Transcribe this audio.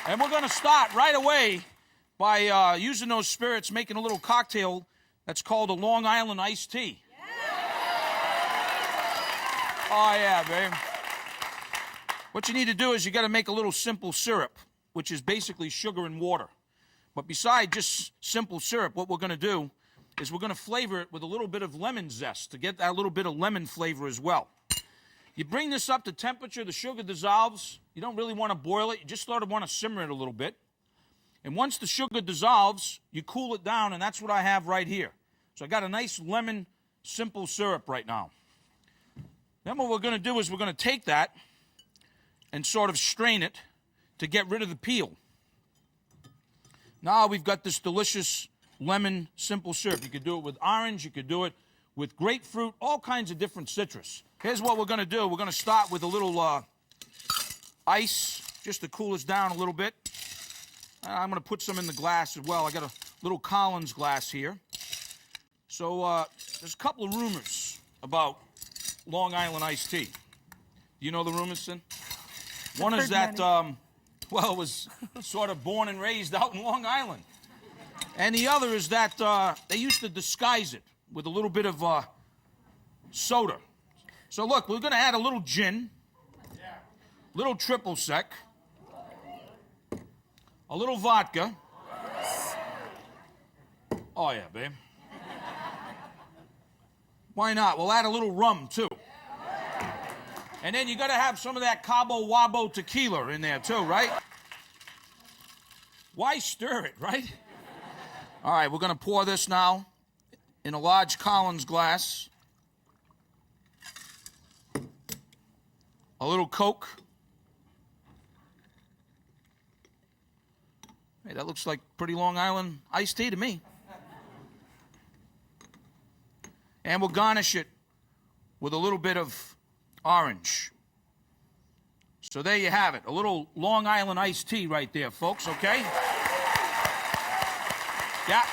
And we're going to start right away by using those spirits, making a little cocktail that's called a Long Island iced tea. Oh, yeah, babe. What you need to do is you got to make a little simple syrup, which is basically sugar and water. But besides just simple syrup, what we're going to do is we're going to flavor it with a little bit of lemon zest to get that little bit of lemon flavor as well. You bring this up to temperature, the sugar dissolves. You don't really want to boil it. You just sort of want to simmer it a little bit. And once the sugar dissolves, you cool it down, and that's what I have right here. So I got a nice lemon simple syrup right now. Then what we're going to do is we're going to take that and sort of strain it to get rid of the peel. Now we've got this delicious lemon simple syrup. You could do it with orange, you could do it with grapefruit, all kinds of different citrus. Here's what we're going to do. We're going to start with a little ice, just to cool us down a little bit. I'm going to put some in the glass as well. I got a little Collins glass here. So there's a couple of rumors about Long Island iced tea. Do you know the rumors, Sin? One is that, well, it was sort of born and raised out in Long Island. And the other is that they used to disguise it with a little bit of soda. So look, we're going to add a little gin, little triple sec, a little vodka. Oh, yeah, babe. Why not? We'll add a little rum, too. And then you got to have some of that Cabo Wabo tequila in there, too, right? Why stir it, right? All right, we're going to pour this now in a large Collins glass. A little Coke. Hey, that looks like pretty Long Island iced tea to me. And we'll garnish it with a little bit of orange. So there you have it. A little Long Island iced tea right there, folks, okay? Yeah.